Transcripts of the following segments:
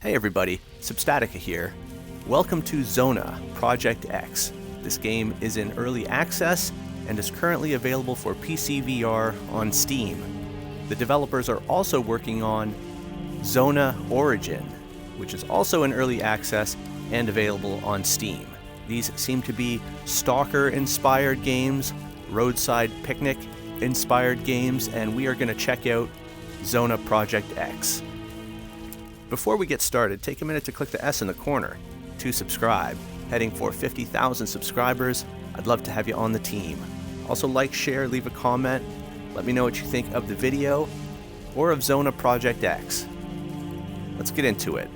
Hey everybody, Substatica here. Welcome to Z.O.N.A Project X. This game is in early access and is currently available for PC VR on Steam. The developers are also working on Z.O.N.A Origin, which is also in early access and available on Steam. These seem to be stalker-inspired games, roadside picnic-inspired games, and we are going to check out Z.O.N.A Project X. Before we get started, take a minute to click the S in the corner to subscribe. Heading for 50,000 subscribers, I'd love to have you on the team. Also like, share, leave a comment. Let me know what you think of the video or of Z.O.N.A Project X. Let's get into it.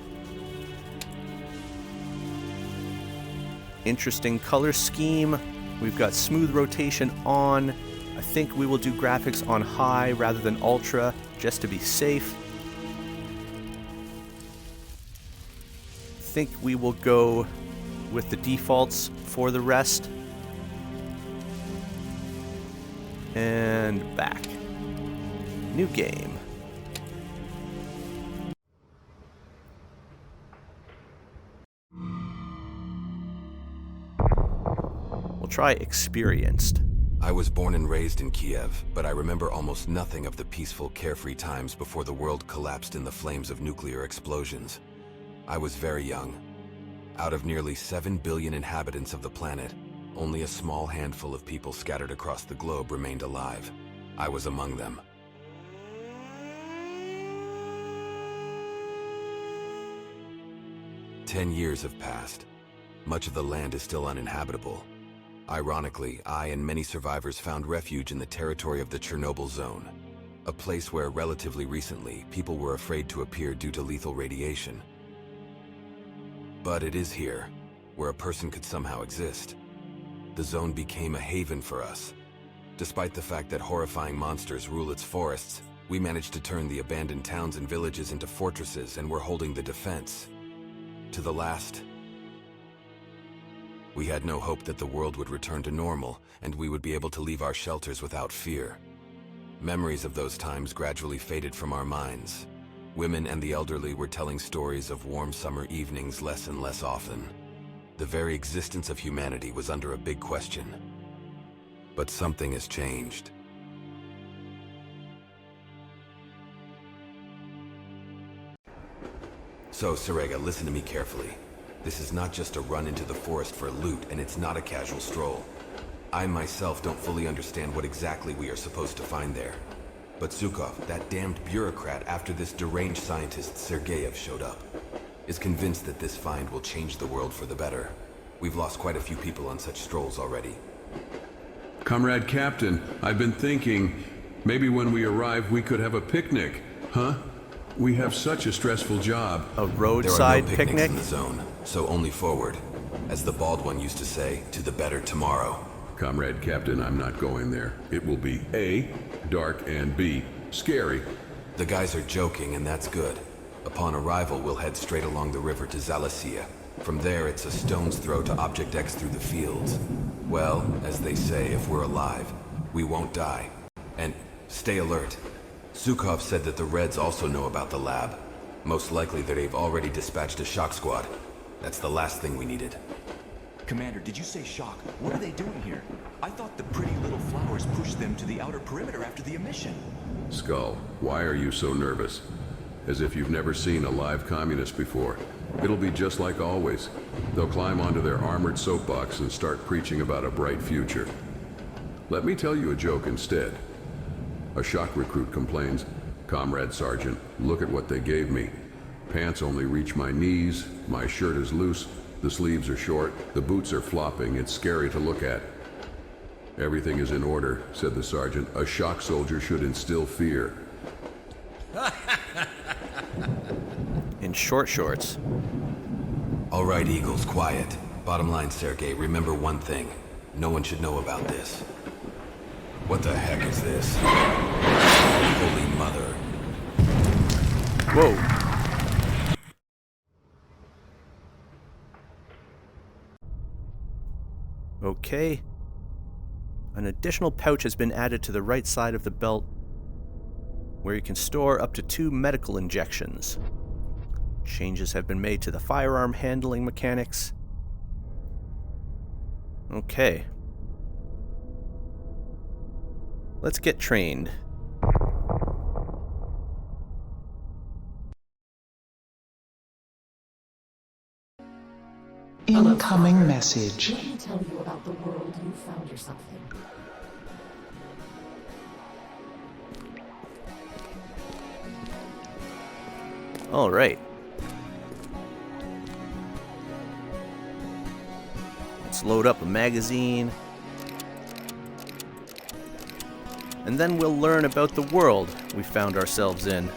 Interesting color scheme. We've got smooth rotation on. I think we will do graphics on high rather than ultra, just to be safe. I think we will go with the defaults for the rest. And back. New game. We'll try experienced. I was born and raised in Kiev, but I remember almost nothing of the peaceful, carefree times before the world collapsed in the flames of nuclear explosions. I was very young. Out of nearly 7 billion inhabitants of the planet, only a small handful of people scattered across the globe remained alive. I was among them. "10 years have passed. Much of the land is still uninhabitable. Ironically, I and many survivors found refuge in the territory of the Chernobyl zone, a place where relatively recently people were afraid to appear due to lethal radiation. But it is here, where a person could somehow exist. The zone became a haven for us. Despite the fact that horrifying monsters rule its forests, we managed to turn the abandoned towns and villages into fortresses and were holding the defense. To the last, we had no hope that the world would return to normal and we would be able to leave our shelters without fear. Memories of those times gradually faded from our minds. Women and the elderly were telling stories of warm summer evenings less and less often. The very existence of humanity was under a big question. But something has changed. So, Sarega, listen to me carefully. This is not just a run into the forest for loot, and it's not a casual stroll. I myself don't fully understand what exactly we are supposed to find there. But Zhukov, that damned bureaucrat after this deranged scientist Sergeyev showed up, is convinced that this find will change the world for the better. We've lost quite a few people on such strolls already. Comrade Captain, I've been thinking, maybe when we arrive we could have a picnic, huh? We have such a stressful job. A roadside there are no picnics picnic? in the zone, so only forward. As the bald one used to say, to the better tomorrow. Comrade Captain, I'm not going there. It will be A, dark, and B, scary. The guys are joking, and that's good. Upon arrival, we'll head straight along the river to Zalessia. From there, it's a stone's throw to Object X through the fields. Well, as they say, if we're alive, we won't die. And stay alert. Zhukov said that the Reds also know about the lab. Most likely that they've already dispatched a shock squad. That's the last thing we needed. Commander, did you say shock? What are they doing here? I thought the pretty little flowers pushed them to the outer perimeter after the emission. Skull, why are you so nervous? As if you've never seen a live communist before. It'll be just like always. They'll climb onto their armored soapbox and start preaching about a bright future. Let me tell you a joke instead. A shock recruit complains, "Comrade Sergeant, look at what they gave me. Pants only reach my knees, my shirt is loose, the sleeves are short, the boots are flopping, it's scary to look at." "Everything is in order," said the sergeant. "A shock soldier should instill fear." In short shorts. All right, Eagles, quiet. Bottom line, Sergei, remember one thing. No one should know about this. What the heck is this? Holy mother. Whoa. Okay. An additional pouch has been added to the right side of the belt where you can store up to 2 medical injections. Changes have been made to the firearm handling mechanics. Okay. Let's get trained. Incoming message. Let me tell you about the world you found yourself in. All right. Let's load up a magazine. And then we'll learn about the world we found ourselves in.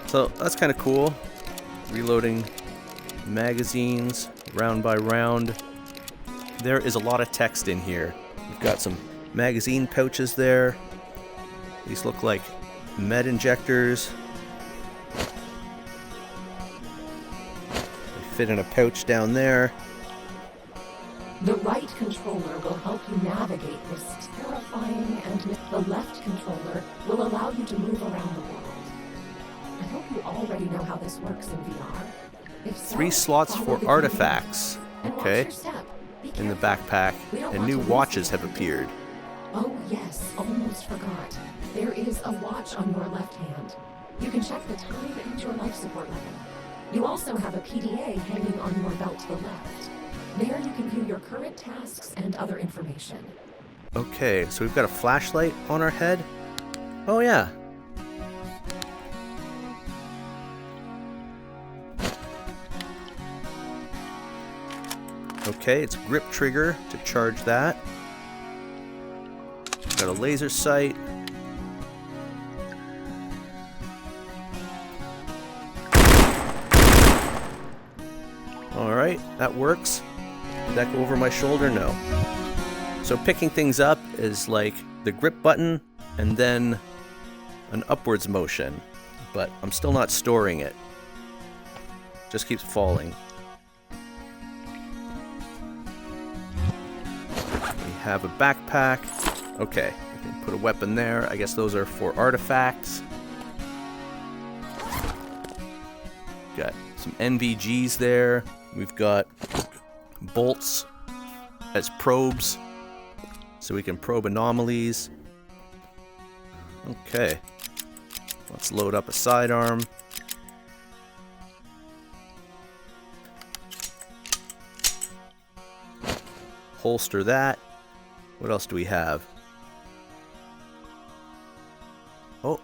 So that's kind of cool. Reloading magazines round by round. There is a lot of text in here. We've got some magazine pouches there. These look like med injectors. They fit in a pouch down there. The right controller will help you navigate this terrifying and the left controller will allow you to move around the world. I hope you already know how this works in VR. If so, 3 slots follow for the artifacts. commands. And watch Okay. your step. Be In the careful. backpack. We don't And want new to lose watches have anything. appeared. Oh yes, almost forgot. There is a watch on your left hand. You can check the time and your life support level. You also have a PDA hanging on your belt to the left. There you can view your current tasks and other information. Okay, so we've got a flashlight on our head. Oh yeah. Okay, it's grip trigger to charge that. Got a laser sight. Alright, that works. Did that go over my shoulder? No. So picking things up is like the grip button and then an upwards motion, but I'm still not storing it. Just keeps falling. We have a backpack. Okay, I can put a weapon there. I guess those are for artifacts. Got some NVGs there. We've got bolts as probes, so we can probe anomalies. Okay, let's load up a sidearm. Holster that. What else do we have? Oh,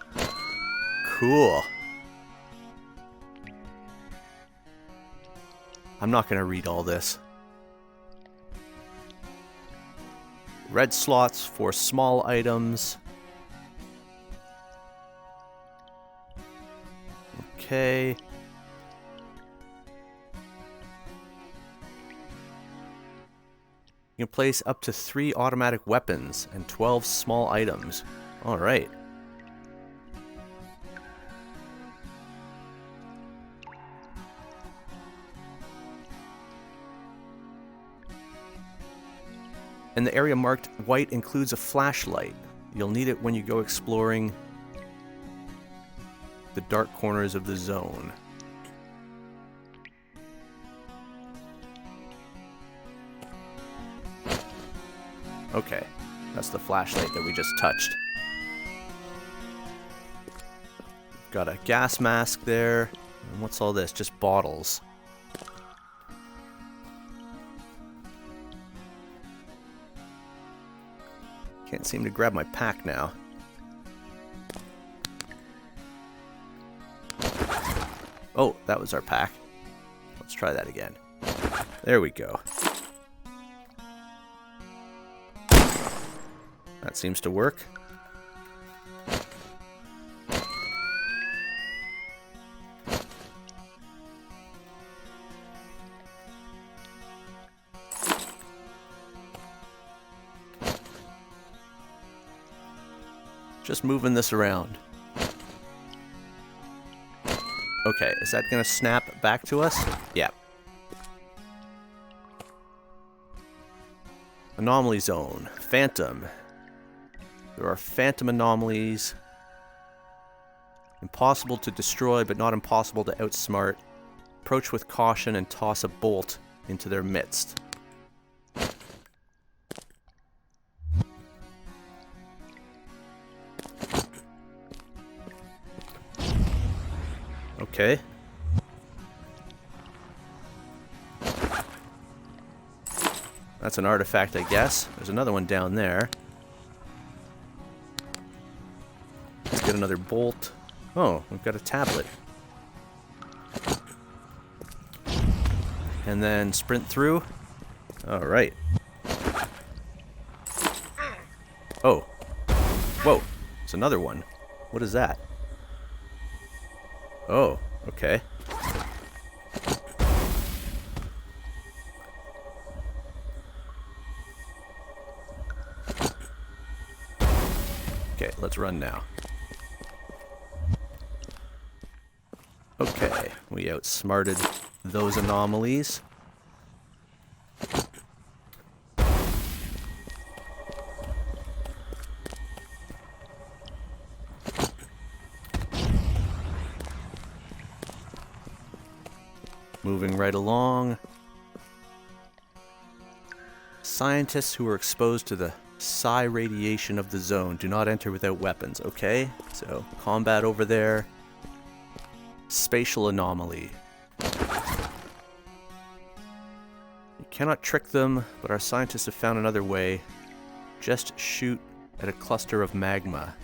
cool. I'm not going to read all this. Red slots for small items. Okay. You can place up to 3 automatic weapons and 12 small items. Alright. And the area marked white includes a flashlight. You'll need it when you go exploring the dark corners of the zone. Okay, that's the flashlight that we just touched. Got a gas mask there. And what's all this? Just bottles. Can't seem to grab my pack now. Oh, that was our pack. Let's try that again. There we go. That seems to work. Just moving this around. Okay, is that gonna snap back to us? Yeah. Anomaly zone. Phantom. There are phantom anomalies. Impossible to destroy, but not impossible to outsmart. Approach with caution and toss a bolt into their midst. Okay. That's an artifact, I guess. There's another one down there. Let's get another bolt. Oh, we've got a tablet. And then sprint through. Alright. Oh. Whoa. It's another one. What is that? Oh, okay. Okay, let's run now. Okay, we outsmarted those anomalies. Moving right along. Scientists who are exposed to the psi radiation of the zone do not enter without weapons. Okay, so combat over there. Spatial anomaly. You cannot trick them, but our scientists have found another way. Just shoot at a cluster of magma.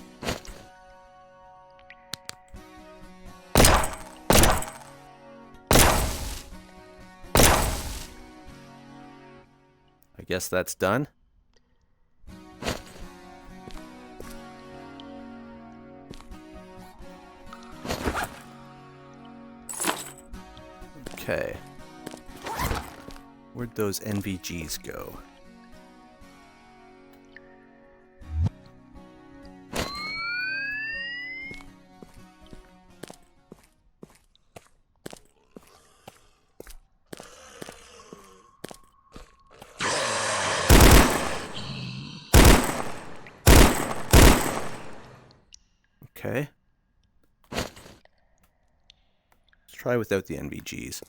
I guess that's done. Okay. Where'd those NVGs go? Okay. Let's try without the NVGs.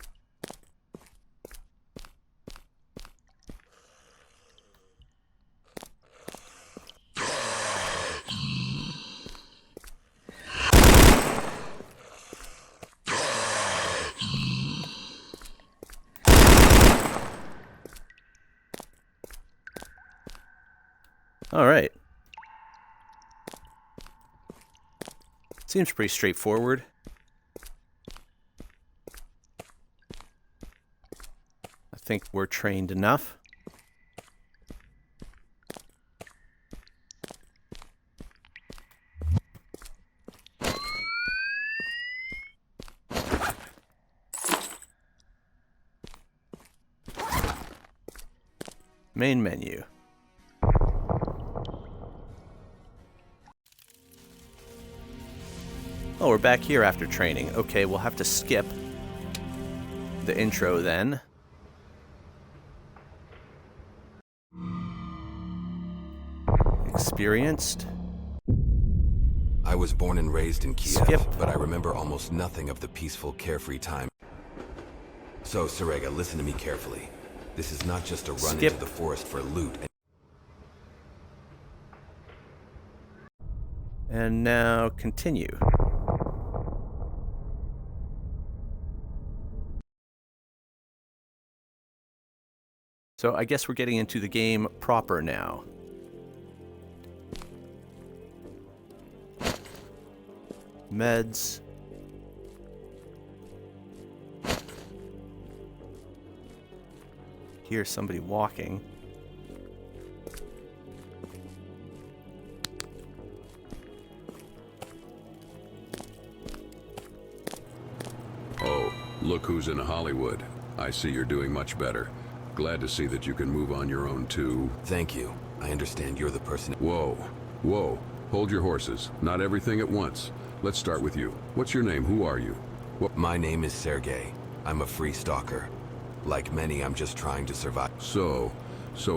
All right. Seems pretty straightforward. I think we're trained enough. Main menu. Oh, we're back here after training. Okay, we'll have to skip the intro then. Experienced. I was born and raised in Kiev, Skip. but I remember almost nothing of the peaceful, carefree time. So, Sarega, listen to me carefully. This is not just a run Skip. into the forest for loot. And now continue. So I guess we're getting into the game proper now. Meds. Hear somebody walking. Oh, look who's in Hollywood. I see you're doing much better. Glad to see that you can move on your own too. Thank you. I understand you're the person. Whoa, whoa. Hold your horses. Not everything at once. Let's start with you. What's your name? Who are you? What? My name is Sergey. I'm a free stalker. Like many, I'm just trying to survive. So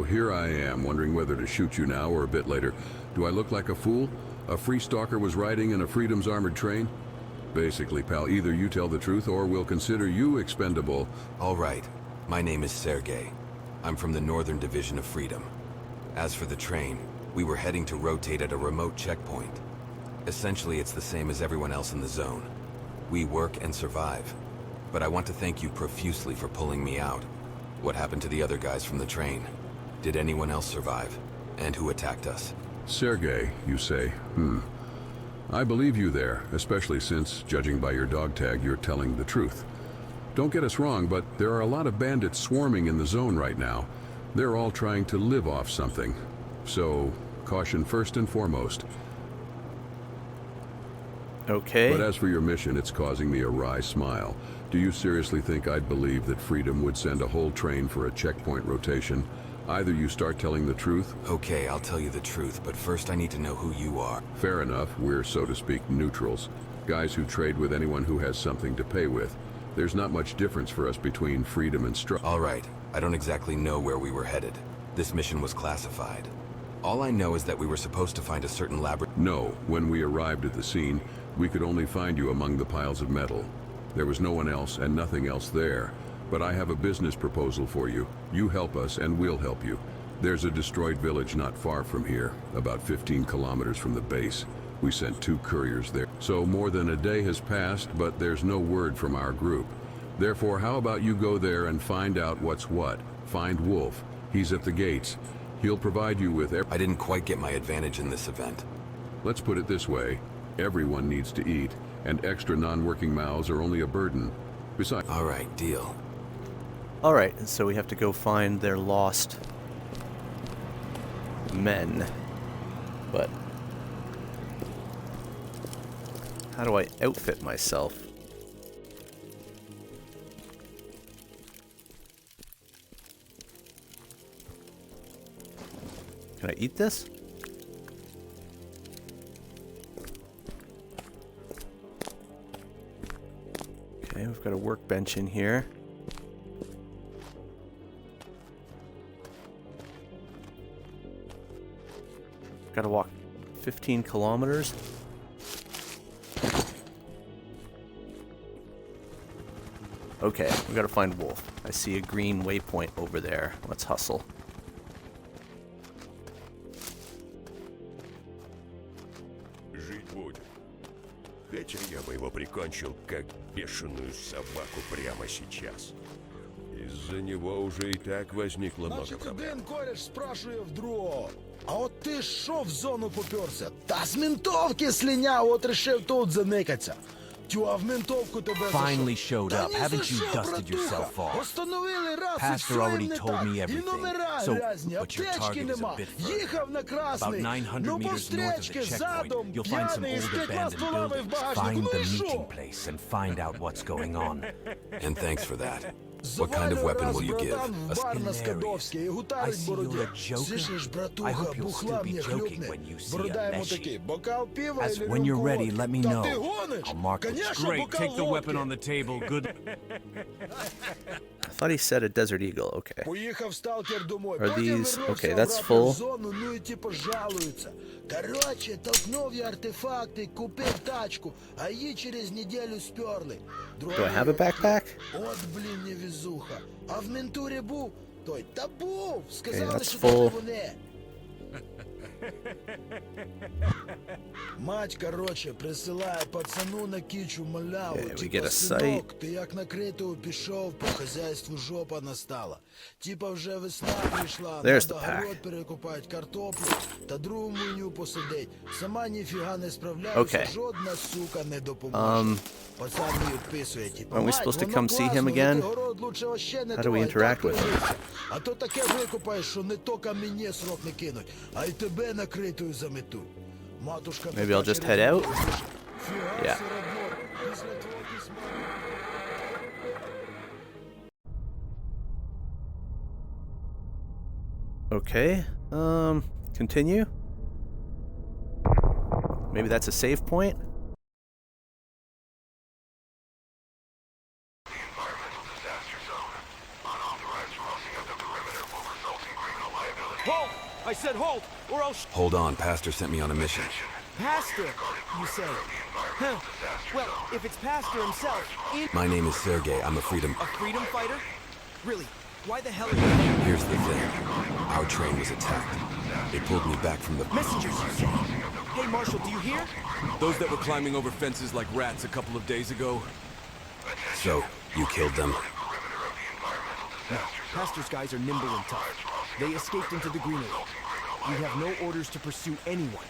here I am, wondering whether to shoot you now or a bit later. Do I look like a fool? A free stalker was riding in a Freedom's armored train? Basically, pal, either you tell the truth or we'll consider you expendable. All right. My name is Sergey. I'm from the Northern Division of Freedom. As for the train, we were heading to rotate at a remote checkpoint. Essentially, it's the same as everyone else in the zone. We work and survive. But I want to thank you profusely for pulling me out. What happened to the other guys from the train? Did anyone else survive? And who attacked us? Sergey, you say? I believe you there, especially since, judging by your dog tag, you're telling the truth. Don't get us wrong, but there are a lot of bandits swarming in the zone right now. They're all trying to live off something. So, caution first and foremost. Okay. But as for your mission, it's causing me a wry smile. Do you seriously think I'd believe that Freedom would send a whole train for a checkpoint rotation? Either you start telling the truth... Okay, I'll tell you the truth, but first I need to know who you are. Fair enough, we're, so to speak, neutrals. Guys who trade with anyone who has something to pay with. There's not much difference for us between Freedom and All right, I don't exactly know where we were headed. This mission was classified. All I know is that we were supposed to find a certain No, when we arrived at the scene, we could only find you among the piles of metal. There was no one else and nothing else there. But I have a business proposal for you. You help us and we'll help you. There's a destroyed village not far from here, about 15 kilometers from the base. We sent 2 couriers there. So more than a day has passed, but there's no word from our group. Therefore, how about you go there and find out what's what? Find Wolf. He's at the gates. He'll provide you with... I didn't quite get my advantage in this event. Let's put it this way. Everyone needs to eat, and extra non-working mouths are only a burden. Besides... All right, deal. All right, so we have to go find their lost men. But how do I outfit myself? Can I eat this? Okay, we've got a workbench in here. Gotta walk 15 kilometers. Okay, we gotta find Wolf. I see a green waypoint over there. Let's hustle. Жить будет. Хотя я бы его прикончил, как бешеную собаку прямо сейчас. Из-за него уже и так возникло много проблем. Один кореш спрашує в другого. А от ти що в зону попёрся? Та з ментовки слиняв, от решив тут заникаться. Тю, а в ментовку тебе Finally showed up. Haven't you dusted yourself off? Остановили раз, Pastor already told me everything. So, різні, but your аптечки target is a нема. bit further. Їхав на красний. About 900 ну, meters north of постречки, the задом, checkpoint, you'll find some п'яний, з old 5 abandoned стволами в buildings. багажнику. Find Ну the і meeting що? place and find out what's going on. And thanks for that. What kind of weapon will you give? В бар на Скадовській і I гутарить see бороді. you're a joker. Слышиш, I братуха, hope you'll бухла still be мені joking хлюпне. when you see Борода a йому Leshy. такий, бокал пива As или when you're рюмку ready, водки? let me Та know. ти гониш? I'll mark it. Конечно, Great, бокал take the weapon водки. on the table. Good. I thought he said a Desert Eagle. Okay. Поїхав сталкер домой. Are Потім these- вернувся okay, that's обратно full. в зону, ну і типу жалуються. Короче, толкнув я артефакти, купив тачку, а її через неділю сперли. Do I have a backpack? От, блін, невезуха. А в ментурі був? Той, та був. Сказали, that's що full. це вони. Мать, короче, присилає пацану на кічу маляву. Okay, we Типа, get a синок, ти як накритою пішов, по хазяйству жопа настала. Типа вже весна прийшла, There's надо the pack. город перекопать, картоплю та другу меню посадить. Сама ніфіга не справляюся, Okay. жодна сука не допоможе. Пацан мені відписує, типа, Aren't we мать, supposed to воно come see him класно, again? але ти город лучше вообще не How do we трогай, interact так with him? прижився. А то таке викопаєш, що не тока мені срок не кинуть, а й тебе накритою замету. Матушка Maybe I'll just head out? Yeah. Okay. Continue. Maybe that's a save point? Halt! I said halt, or I'll Hold on, Pastor sent me on a mission. Pastor, you say? Huh. Well, if it's Pastor himself, My name is Sergey. I'm a freedom... a freedom fighter? Really? Why the hell are you... Here's the thing. Our train was attacked. They pulled me back from the... Messengers, you say? Hey, Marshal, do you hear? Those that were climbing over fences like rats a couple of days ago? So, you killed them? No, Pastor's guys are nimble and tough. They escaped into the greenery. We have no orders to pursue anyone.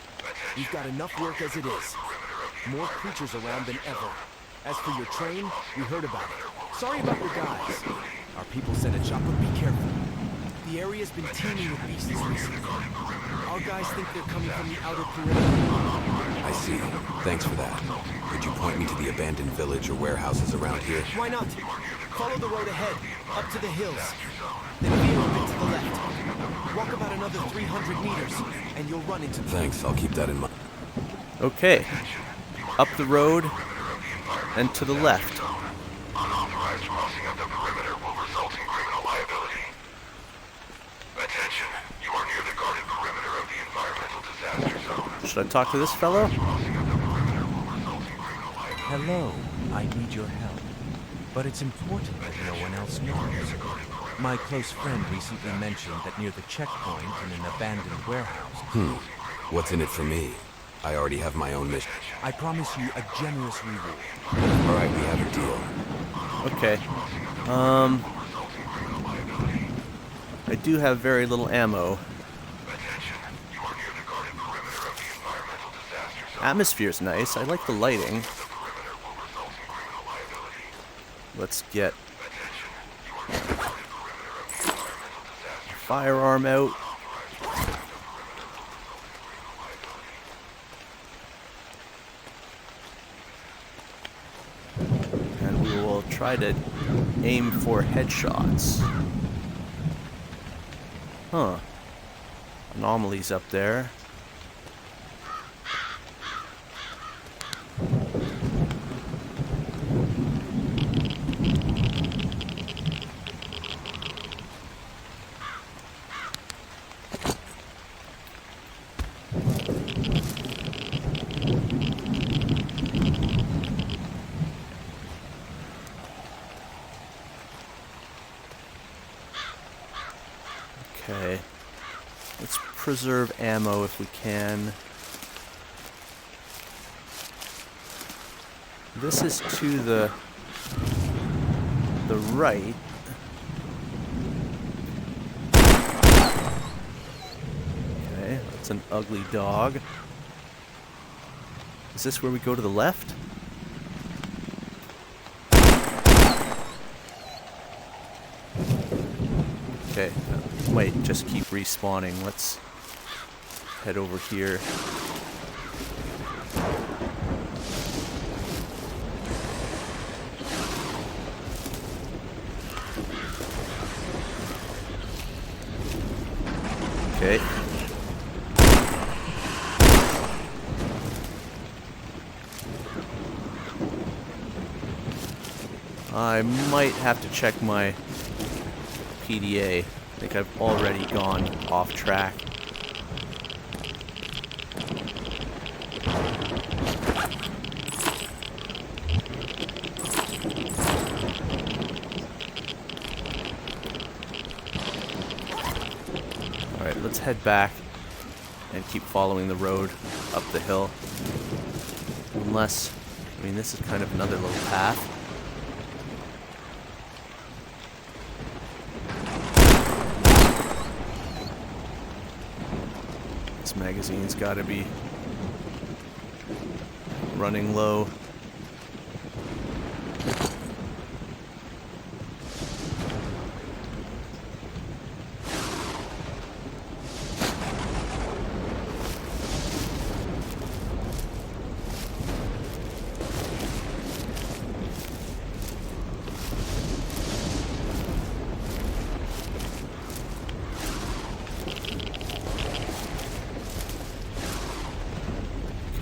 We've got enough work as it is. More creatures around than ever. As for your train, we heard about it. Sorry about your guys. Our people said at shop, but be careful. The area's been teeming with beasts recently. Our guys think they're coming from the outer perimeter. I see. Thanks for that. Could you point me to the abandoned village or warehouses around here? Why not? Follow the road ahead, up to the hills. Then veer a bit to the left. Walk about another 300 meters, and you'll run into the... Thanks, I'll keep that in mind. Okay. Up the road and to the left. Should I talk to this fellow? Hello, I need your help. But it's important that no one else knows. My close friend recently mentioned that near the checkpoint in an abandoned warehouse... What's in it for me? I already have my own mission. I promise you a generous reward. Alright, we have a deal. Okay. I do have very little ammo. Atmosphere's nice. I like the lighting. Let's get firearm out. And we will try to aim for headshots. Huh. Anomalies up there. Okay. Let's preserve ammo if we can. This is to the right. Okay, that's an ugly dog. Is this where we go to the left? Okay, might just keep respawning. Let's head over here. Okay. I might have to check my PDA. I think I've already gone off track. Alright, let's head back and keep following the road up the hill. Unless, I mean, this is kind of another little path. This magazine's got to be running low.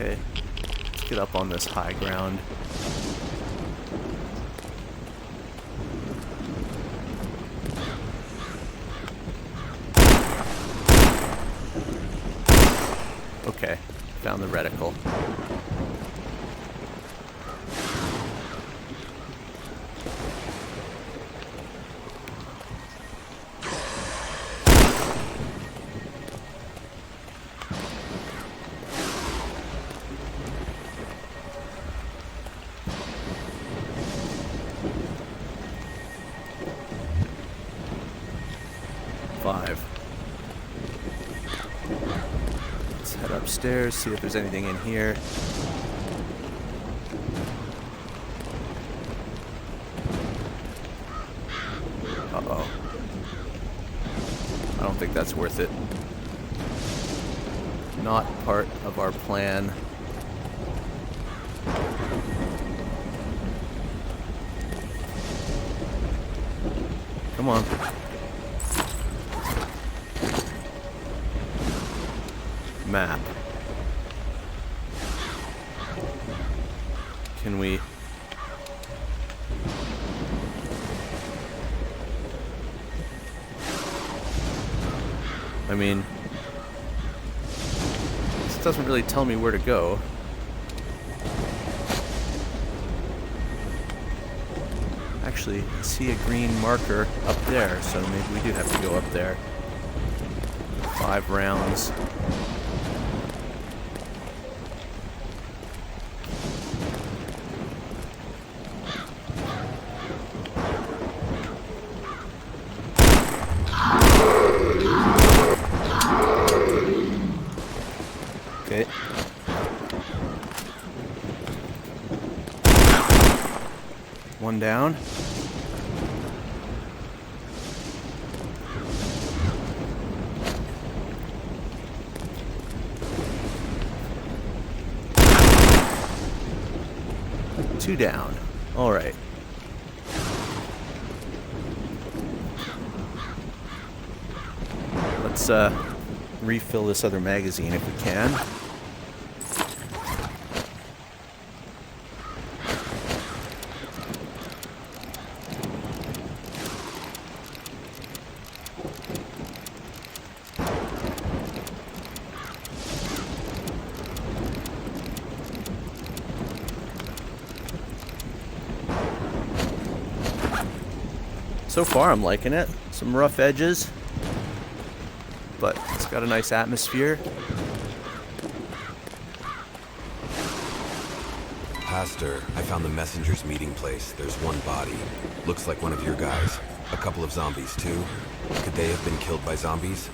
Okay, let's get up on this high ground. Okay, found the reticle. Let's head upstairs, see if there's anything in here. Uh-oh. I don't think that's worth it. Not part of our plan. Come on. Map. Can we... I mean... this doesn't really tell me where to go. Actually, I see a green marker up there, so maybe we do have to go up there. 5 rounds. Okay. One down. Two down. All right. Let's refill this other magazine if we can. So far, I'm liking it. Some rough edges, but it's got a nice atmosphere. Pastor, I found the messenger's meeting place. There's one body. Looks like one of your guys. A couple of zombies, too. Could they have been killed by zombies?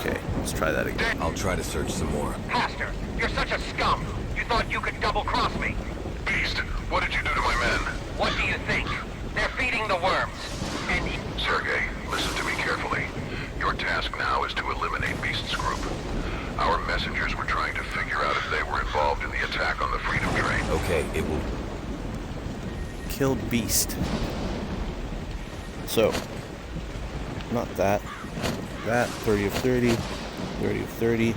Okay, let's try that again. I'll try to search some more. Pastor, you're such a scum. You thought you could double-cross me. Beast, what did you do to my men? What do you think? They're feeding the worms. And Sergei, listen to me carefully. Your task now is to eliminate Beast's group. Our messengers were trying to figure out if they were involved in the attack on the Freedom Train. Okay, it will... Kill Beast. So, not that. That, 30 of 30. 30 of 30.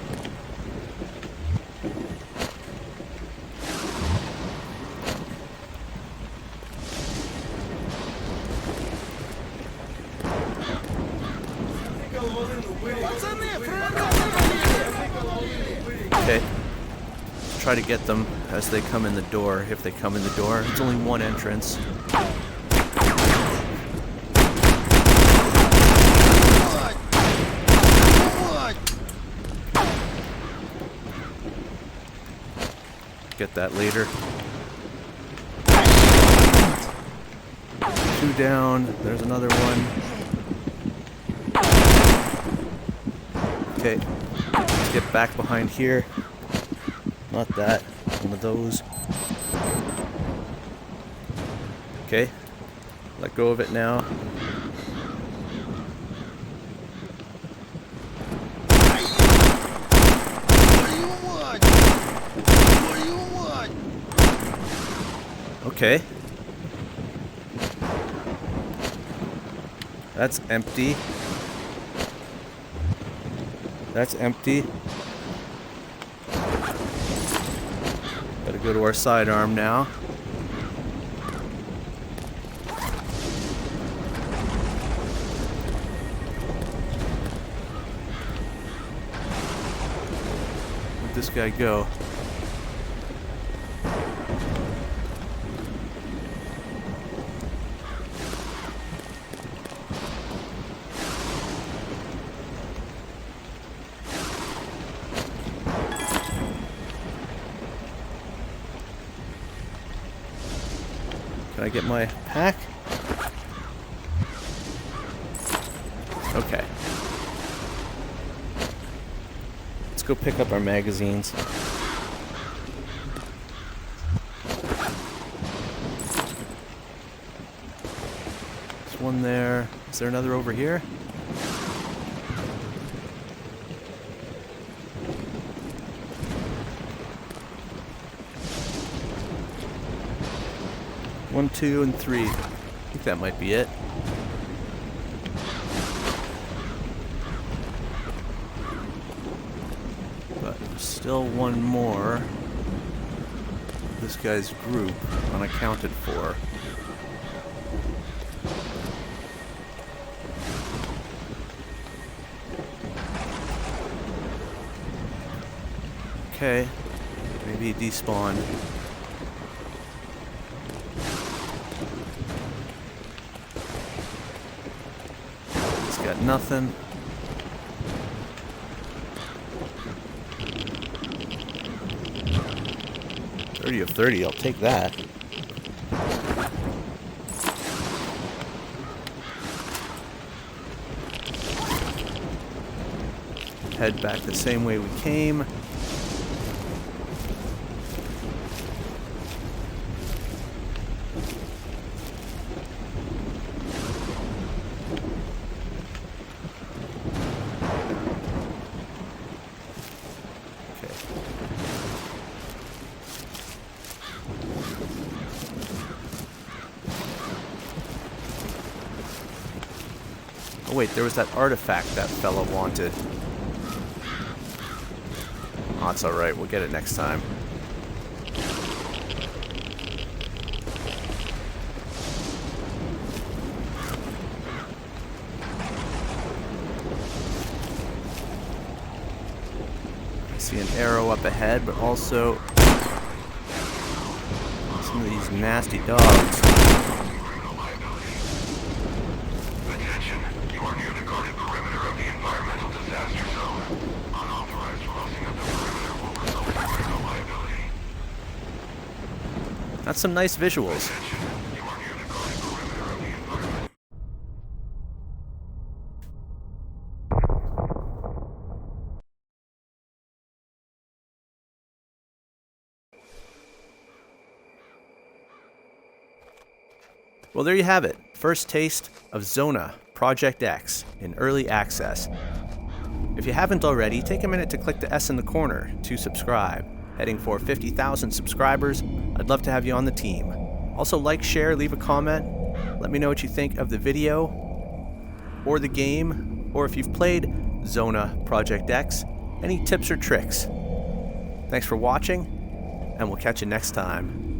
Okay. Try to get them as they come in the door, if they come in the door. It's only one entrance. Get that later. 2 down. There's another one. Okay. Let's get back behind here. Not that. One of those. Okay. Let go of it now. Okay. That's empty. That's empty. Gotta go to our sidearm now. Where'd this guy go? Can I get my pack? Okay. Let's go pick up our magazines. There's one there. Is there another over here? One, two, and three. I think that might be it. But there's still one more. This guy's group, unaccounted for. Okay. Maybe he despawned. Got nothing. 30 of 30, I'll take that. Head back the same way we came. Oh wait, there was that artifact that fella wanted. Oh, it's alright, we'll get it next time. I see an arrow up ahead, but also some of these nasty dogs. That's some nice visuals. Well, there you have it. First taste of Z.O.N.A Project X in early access. If you haven't already, take a minute to click the S in the corner to subscribe. Heading for 50,000 subscribers, I'd love to have you on the team. Also like, share, leave a comment. Let me know what you think of the video or the game, or if you've played Z.O.N.A Project X, any tips or tricks. Thanks for watching, and we'll catch you next time.